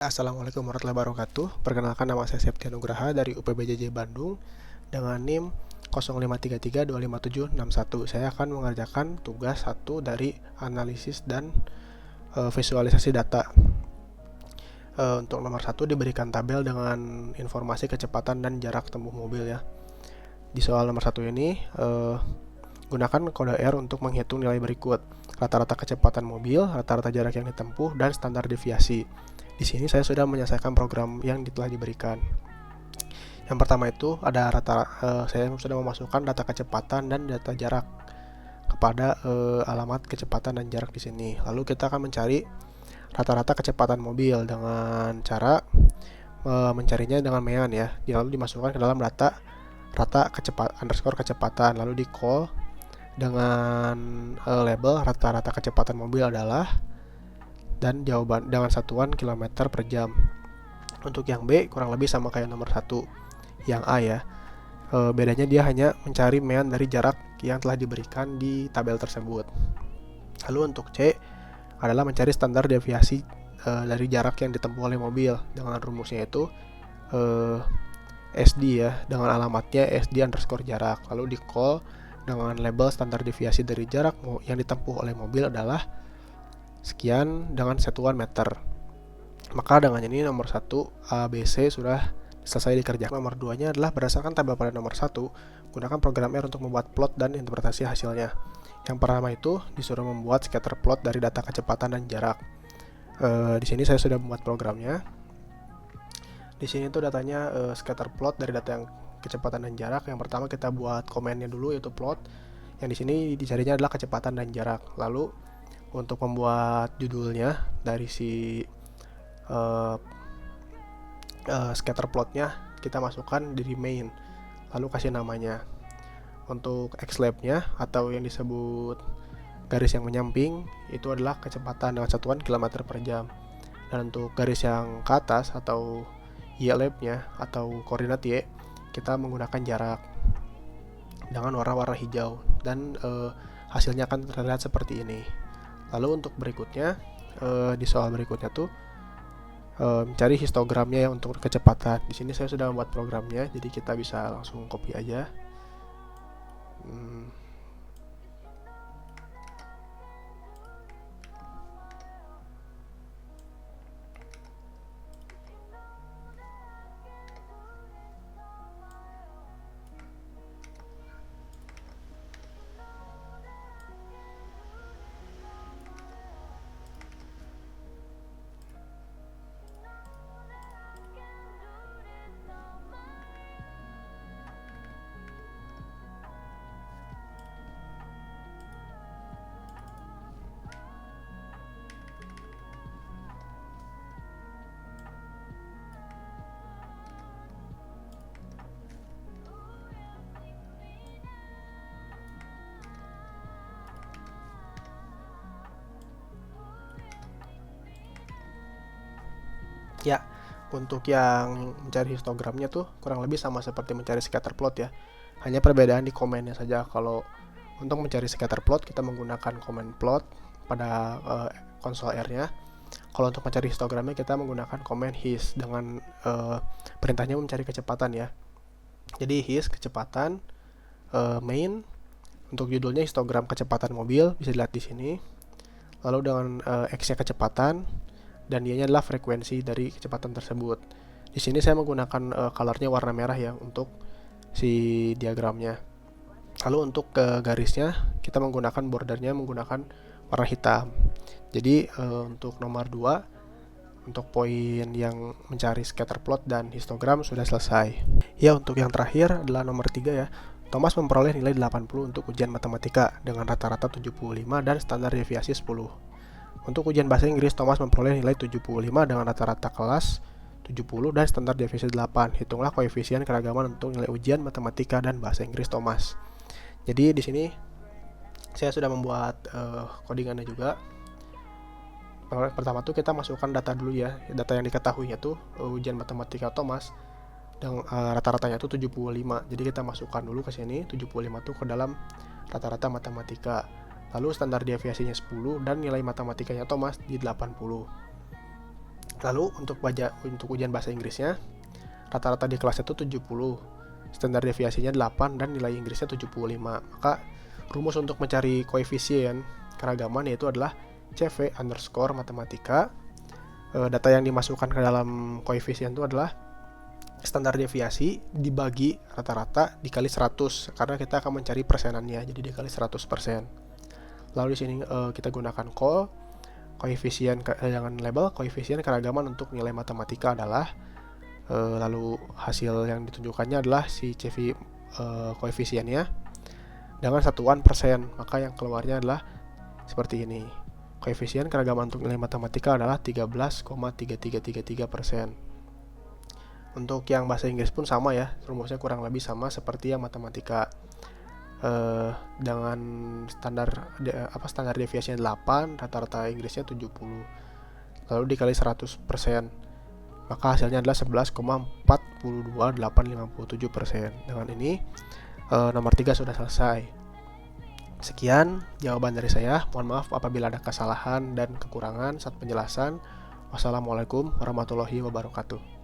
Assalamualaikum warahmatullahi wabarakatuh. Perkenalkan, nama saya Septian Nugraha dari UPBJJ Bandung dengan NIM 0533257761. Saya akan mengerjakan tugas 1 dari analisis dan visualisasi data. Untuk nomor 1 diberikan tabel dengan informasi kecepatan dan jarak tempuh mobil ya. Di soal nomor 1 ini gunakan kode R untuk menghitung nilai berikut: rata-rata kecepatan mobil, rata-rata jarak yang ditempuh, dan standar deviasi. Di sini saya sudah menyelesaikan program yang telah diberikan. Yang pertama itu ada saya sudah memasukkan data kecepatan dan data jarak kepada alamat kecepatan dan jarak di sini. Lalu kita akan mencari rata-rata kecepatan mobil dengan cara mencarinya dengan mean ya. Lalu dimasukkan ke dalam rata kecepatan, lalu di call dengan label rata-rata kecepatan mobil adalah, dan jawaban dengan satuan kilometer per jam. Untuk yang B kurang lebih sama kayak nomor 1. Yang A ya, bedanya dia hanya mencari mean dari jarak yang telah diberikan di tabel tersebut. Lalu untuk C adalah mencari standar deviasi dari jarak yang ditempuh oleh mobil, dengan rumusnya itu SD ya, dengan alamatnya SD_jarak. Lalu di call dengan label standar deviasi dari jarak yang ditempuh oleh mobil adalah sekian dengan satuan meter. Maka dengan ini nomor 1 A, B, C sudah selesai dikerjakan. Nomor 2 nya adalah berdasarkan tabel pada nomor 1, gunakan program R untuk membuat plot dan interpretasi hasilnya. Yang pertama itu disuruh membuat scatter plot dari data kecepatan dan jarak. Di sini saya sudah membuat programnya. Di sini tuh datanya scatter plot dari data yang kecepatan dan jarak. Yang pertama kita buat komennya dulu, yaitu plot. Yang di sini dicarinya adalah kecepatan dan jarak. Lalu untuk membuat judulnya dari si scatter plotnya kita masukkan dari main, lalu kasih namanya. Untuk xlab-nya atau yang disebut garis yang menyamping itu adalah kecepatan dengan satuan kilometer per jam. Dan untuk garis yang ke atas atau ylab-nya atau koordinat y, kita menggunakan jarak dengan warna-warna hijau, dan hasilnya akan terlihat seperti ini. Lalu untuk berikutnya, di soal berikutnya tuh mencari histogramnya ya untuk kecepatan. Di sini saya sudah membuat programnya, jadi kita bisa langsung copy aja. Ya, untuk yang mencari histogramnya tuh kurang lebih sama seperti mencari scatter plot ya. Hanya perbedaan di komennya saja. Kalau untuk mencari scatter plot kita menggunakan komen plot pada konsol R-nya. Kalau untuk mencari histogramnya kita menggunakan komen his dengan perintahnya mencari kecepatan ya. Jadi his kecepatan, main untuk judulnya histogram kecepatan mobil, bisa dilihat di sini. Lalu dengan x-nya kecepatan, dan y-nya adalah frekuensi dari kecepatan tersebut. Di sini saya menggunakan colornya warna merah ya untuk si diagramnya. Lalu untuk garisnya kita menggunakan bordernya menggunakan warna hitam. Jadi untuk nomor 2, untuk poin yang mencari scatter plot dan histogram sudah selesai. Ya, untuk yang terakhir adalah nomor 3 ya. Thomas memperoleh nilai 80 untuk ujian matematika dengan rata-rata 75 dan standar deviasi 10. Untuk ujian bahasa Inggris, Thomas memperoleh nilai 75 dengan rata-rata kelas 70 dan standar deviasi 8. Hitunglah koefisien keragaman untuk nilai ujian matematika dan bahasa Inggris Thomas. Jadi di sini saya sudah membuat codingannya juga. Pertama tuh kita masukkan data dulu ya. Data yang diketahuinya tuh ujian matematika Thomas dan rata-ratanya tuh 75. Jadi kita masukkan dulu ke sini 75 tuh ke dalam rata-rata matematika. Lalu standar deviasinya 10 dan nilai matematikanya Thomas di 80. Lalu untuk ujian bahasa Inggrisnya, rata-rata di kelas itu 70, standar deviasinya 8, dan nilai Inggrisnya 75. Maka rumus untuk mencari koefisien keragaman yaitu adalah CV underscore matematika. Data yang dimasukkan ke dalam koefisien itu adalah standar deviasi dibagi rata-rata dikali 100, karena kita akan mencari persenannya, jadi dikali 100%. Lalu di sini kita gunakan koefisien, jangan label, koefisien keragaman untuk nilai matematika adalah, lalu hasil yang ditunjukkannya adalah si CV koefisiennya dengan satuan persen, maka yang keluarnya adalah seperti ini. Koefisien keragaman untuk nilai matematika adalah 13,3333%. Untuk yang bahasa Inggris pun sama ya, rumusnya kurang lebih sama seperti yang matematika. Dengan standar deviasinya 8, rata-rata Inggrisnya 70, lalu dikali 100%, maka hasilnya adalah 11,422857%. Dengan ini nomor 3 sudah selesai. Sekian jawaban dari saya. Mohon maaf apabila ada kesalahan dan kekurangan saat penjelasan. Wassalamualaikum warahmatullahi wabarakatuh.